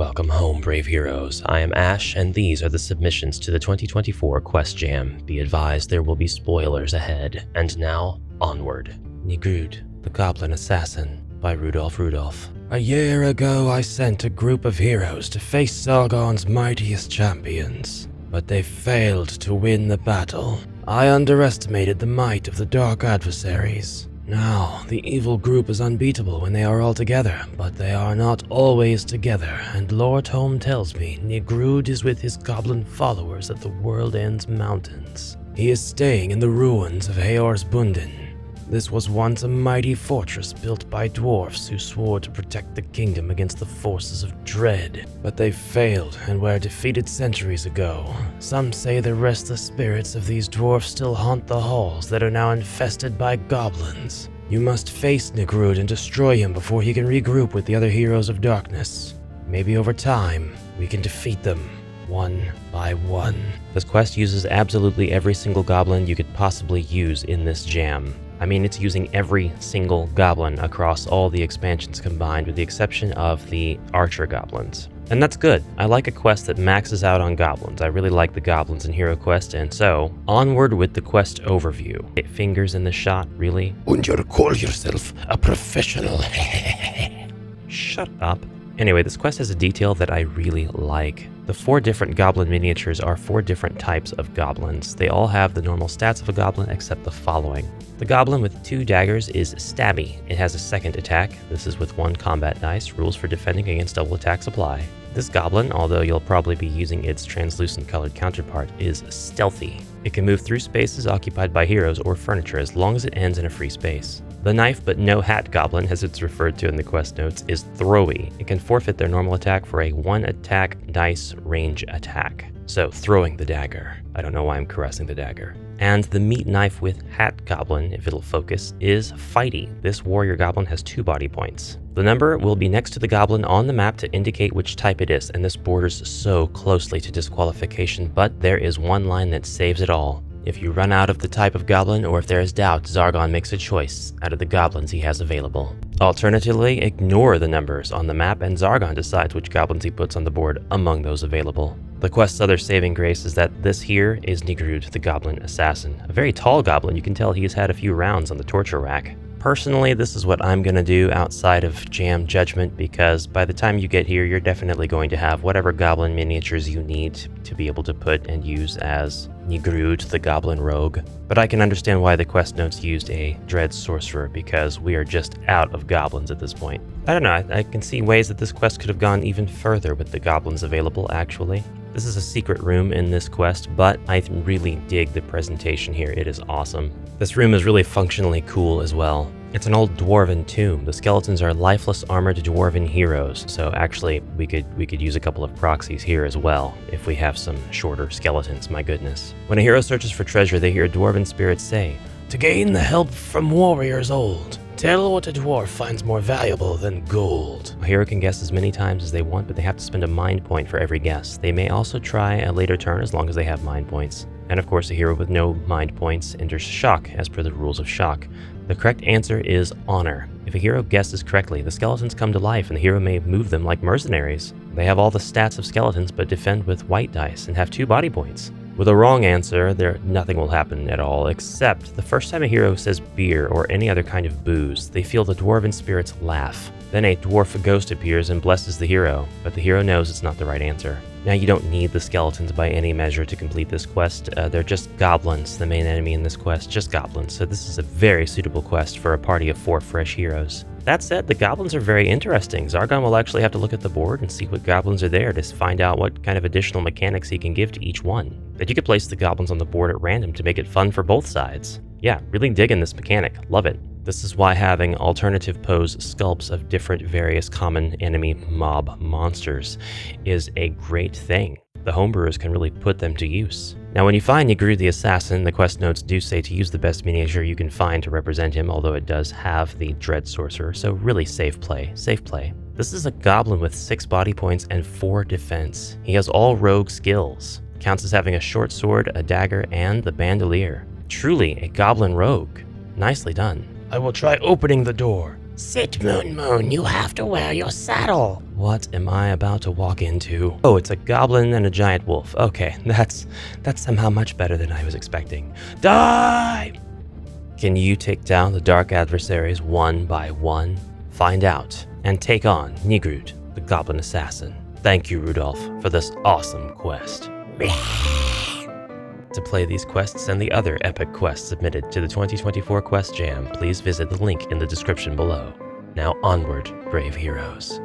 Welcome home, brave heroes. I am Ash, and these are the submissions to the 2024 Quest Jam. Be advised there will be spoilers ahead. And now, onward. Nigrud, the Goblin Assassin, by Rudolph Rudolph. A year ago, I sent a group of heroes to face Sargon's mightiest champions, but they failed to win the battle. I underestimated the might of the dark adversaries. Now, the evil group is unbeatable when they are all together, but they are not always together, and Lore Tome tells me Nigrud is with his goblin followers at the World End's mountains. He is staying in the ruins of Heorsbunden. This was once a mighty fortress built by dwarfs who swore to protect the kingdom against the forces of dread, but they failed and were defeated centuries ago. Some say the restless spirits of these dwarfs still haunt the halls that are now infested by goblins. You must face Nigrud and destroy him before he can regroup with the other heroes of darkness. Maybe over time, we can defeat them, one by one. This quest uses absolutely every single goblin you could possibly use in this jam. I mean, it's using every single goblin across all the expansions combined, with the exception of the archer goblins. And that's good. I like a quest that maxes out on goblins. I really like the goblins in HeroQuest, and so, onward with the quest overview. 8 fingers in the shot, really? And you call yourself a professional. Shut up. Anyway, this quest has a detail that I really like. The 4 different goblin miniatures are 4 different types of goblins. They all have the normal stats of a goblin except the following. The goblin with 2 daggers is stabby. It has a second attack. This is with 1 combat dice. Rules for defending against double attacks apply. This goblin, although you'll probably be using its translucent colored counterpart, is stealthy. It can move through spaces occupied by heroes or furniture as long as it ends in a free space. The knife but no hat goblin, as it's referred to in the quest notes, is throwy. It can forfeit their normal attack for a 1 attack dice range attack. So, throwing the dagger. I don't know why I'm caressing the dagger. And the meat knife with hat goblin, if it'll focus, is fighty. This warrior goblin has 2 body points. The number will be next to the goblin on the map to indicate which type it is, and this borders so closely to disqualification, but there is one line that saves it all. If you run out of the type of goblin, or if there is doubt, Zargon makes a choice out of the goblins he has available. Alternatively, ignore the numbers on the map and Zargon decides which goblins he puts on the board among those available. The quest's other saving grace is that this here is Nigrud, the Goblin Assassin. A very tall goblin. You can tell he's had a few rounds on the torture rack. Personally, this is what I'm going to do outside of Jam Judgment, because by the time you get here, you're definitely going to have whatever goblin miniatures you need to be able to put and use as Nigrud, the Goblin Rogue. But I can understand why the quest notes used a Dread Sorcerer, because we are just out of goblins at this point. I don't know, I can see ways that this quest could have gone even further with the goblins available, actually. This is a secret room in this quest, but I really dig the presentation here. It is awesome. This room is really functionally cool as well. It's an old dwarven tomb. The skeletons are lifeless armored dwarven heroes, so actually we could use a couple of proxies here as well if we have some shorter skeletons, my goodness. When a hero searches for treasure, they hear dwarven spirits say, "To gain the help from warriors old, tell what a dwarf finds more valuable than gold." A hero can guess as many times as they want, but they have to spend a mind point for every guess. They may also try a later turn as long as they have mind points. And of course, a hero with no mind points enters shock as per the rules of shock. The correct answer is honor. If a hero guesses correctly, the skeletons come to life and the hero may move them like mercenaries. They have all the stats of skeletons but defend with white dice and have 2 body points. With a wrong answer, nothing will happen at all, except the first time a hero says beer or any other kind of booze, they feel the dwarven spirits laugh. Then a dwarf ghost appears and blesses the hero, but the hero knows it's not the right answer. Now, you don't need the skeletons by any measure to complete this quest. They're just goblins, the main enemy in this quest, just goblins, so this is a very suitable quest for a party of 4 fresh heroes. That said, the goblins are very interesting. Zargon will actually have to look at the board and see what goblins are there to find out what kind of additional mechanics he can give to each one. But you could place the goblins on the board at random to make it fun for both sides. Yeah, really digging this mechanic. Love it. This is why having alternative pose sculpts of different various common enemy mob monsters is a great thing. The homebrewers can really put them to use. Now, when you find Nigrud the Assassin, the quest notes do say to use the best miniature you can find to represent him, although it does have the Dread Sorcerer, so really safe play, safe play. This is a goblin with 6 body points and 4 defense. He has all rogue skills. Counts as having a short sword, a dagger, and the bandolier. Truly a goblin rogue. Nicely done. I will try opening the door. Sit, Moon Moon, you have to wear your saddle. What am I about to walk into? Oh, it's a goblin and a giant wolf. Okay, that's somehow much better than I was expecting. Die! Can you take down the dark adversaries one by one? Find out and take on Nigrud, the goblin assassin. Thank you, Rudolph, for this awesome quest. To play these quests and the other epic quests submitted to the 2024 Quest Jam, please visit the link in the description below. Now onward, brave heroes.